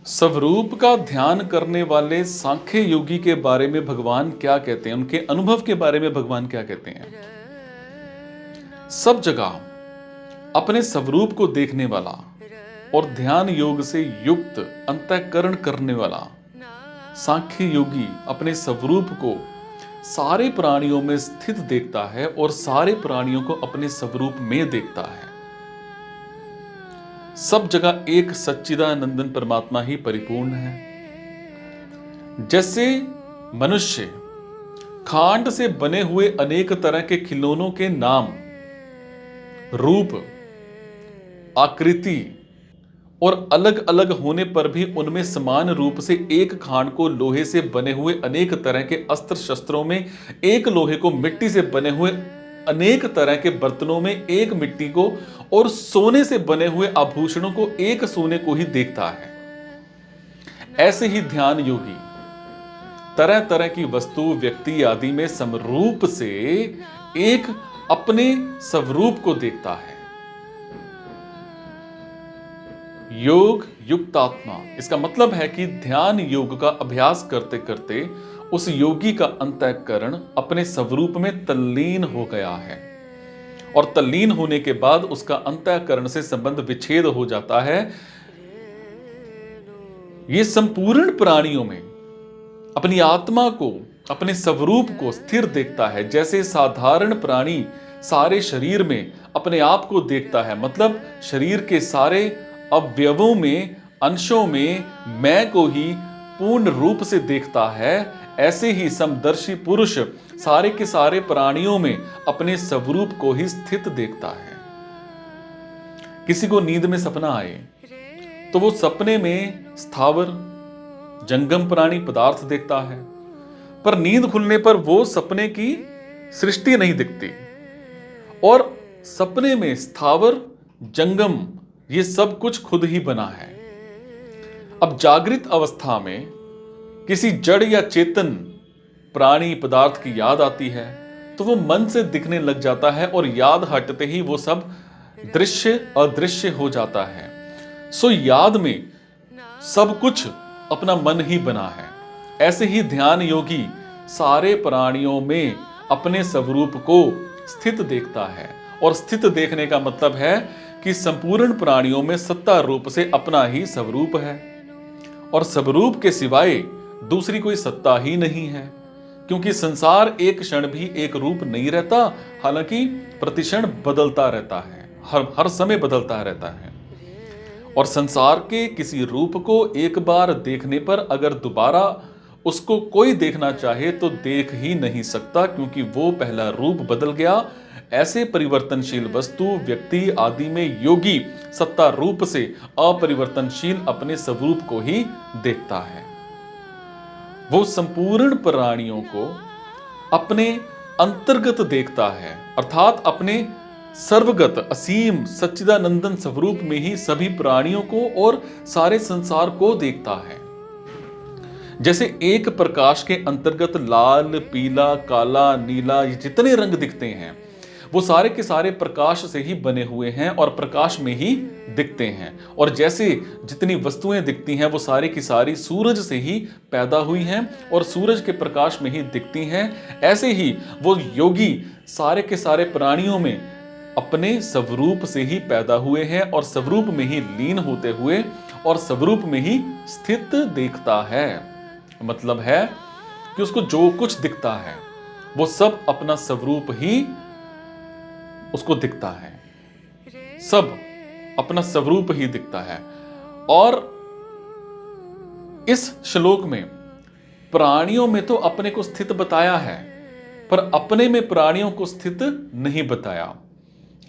स्वरूप का ध्यान करने वाले सांख्य योगी के बारे में भगवान क्या कहते हैं, उनके अनुभव के बारे में भगवान क्या कहते हैं। सब जगह अपने स्वरूप को देखने वाला और ध्यान योग से युक्त अंतःकरण करने वाला सांख्य योगी अपने स्वरूप को सारे प्राणियों में स्थित देखता है और सारे प्राणियों को अपने स्वरूप में देखता है। सब जगह एक सच्चिदानंदन परमात्मा ही परिपूर्ण है। जैसे मनुष्य खांड से बने हुए अनेक तरह के खिलौनों के नाम, रूप, आकृति और अलग अलग होने पर भी उनमें समान रूप से एक खांड को लोहे से बने हुए अनेक तरह के अस्त्र शस्त्रों में, एक लोहे को मिट्टी से बने हुए अनेक तरह के बर्तनों में, एक मिट्टी को और सोने से बने हुए आभूषणों को एक सोने को ही देखता है। ऐसे ही ध्यान योगी तरह तरह की वस्तु, व्यक्ति आदि में समरूप से एक अपने स्वरूप को देखता है। योग युक्त आत्मा, इसका मतलब है कि ध्यान योग का अभ्यास करते करते उस योगी का अंतःकरण अपने स्वरूप में तल्लीन हो गया है और तल्लीन होने के बाद उसका अंतःकरण से संबंध विच्छेद हो जाता है। ये संपूर्ण प्राणियों में अपनी आत्मा को, अपने स्वरूप को स्थिर देखता है। जैसे साधारण प्राणी सारे शरीर में अपने आप को देखता है, मतलब शरीर के सारे अवयवों में, अंशों में मैं को ही पूर्ण रूप से देखता है, ऐसे ही समदर्शी पुरुष सारे के सारे प्राणियों में अपने स्वरूप को ही स्थित देखता है। किसी को नींद में सपना आए तो वो सपने में स्थावर जंगम प्राणी पदार्थ देखता है, पर नींद खुलने पर वो सपने की सृष्टि नहीं दिखती और सपने में स्थावर जंगम ये सब कुछ खुद ही बना है। अब जागृत अवस्था में किसी जड़ या चेतन प्राणी पदार्थ की याद आती है तो वो मन से दिखने लग जाता है और याद हटते ही वो सब दृश्य अदृश्य हो जाता है। सो याद में सब कुछ अपना मन ही बना है। ऐसे ही ध्यान योगी सारे प्राणियों में अपने स्वरूप को स्थित देखता है और स्थित देखने का मतलब है कि संपूर्ण प्राणियों में सत्ता रूप से अपना ही स्वरूप है और स्वरूप के सिवाय दूसरी कोई सत्ता ही नहीं है, क्योंकि संसार एक क्षण भी एक रूप नहीं रहता, हालांकि प्रतिक्षण बदलता रहता है, हर समय बदलता रहता है। और संसार के किसी रूप को एक बार देखने पर अगर दोबारा उसको कोई देखना चाहे तो देख ही नहीं सकता, क्योंकि वो पहला रूप बदल गया। ऐसे परिवर्तनशील वस्तु, व्यक्ति आदि में योगी सत्ता रूप से अपरिवर्तनशील अपने स्वरूप को ही देखता है। वो संपूर्ण प्राणियों को अपने अंतर्गत देखता है, अर्थात अपने सर्वगत असीम सच्चिदानंदन स्वरूप में ही सभी प्राणियों को और सारे संसार को देखता है। जैसे एक प्रकाश के अंतर्गत लाल, पीला, काला, नीला ये जितने रंग दिखते हैं वो सारे के सारे प्रकाश से ही बने हुए हैं और प्रकाश में ही दिखते हैं। और जैसे जितनी वस्तुएं दिखती हैं वो सारी की सारी सूरज से ही पैदा हुई हैं और सूरज के प्रकाश में ही दिखती हैं, ऐसे ही वो योगी सारे के सारे प्राणियों में अपने स्वरूप से ही पैदा हुए हैं और स्वरूप में ही लीन होते हुए और स्वरूप में ही स्थित देखता है। मतलब है कि उसको जो कुछ दिखता है वो सब अपना स्वरूप ही उसको दिखता है, सब अपना स्वरूप ही दिखता है। और इस श्लोक में प्राणियों में तो अपने को स्थित बताया है, पर अपने में प्राणियों को स्थित नहीं बताया।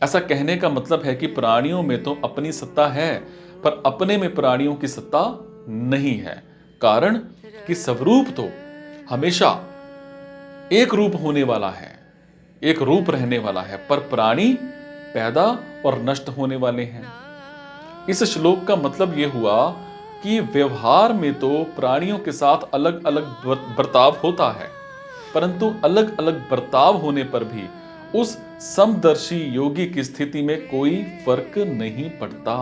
ऐसा कहने का मतलब है कि प्राणियों में तो अपनी सत्ता है, पर अपने में प्राणियों की सत्ता नहीं है। कारण कि स्वरूप तो हमेशा एक रूप होने वाला है, एक रूप रहने वाला है, पर प्राणी पैदा और नष्ट होने वाले हैं। इस श्लोक का मतलब यह हुआ कि व्यवहार में तो प्राणियों के साथ अलग अलग बर्ताव होता है, परंतु अलग अलग बर्ताव होने पर भी उस समदर्शी योगी की स्थिति में कोई फर्क नहीं पड़ता।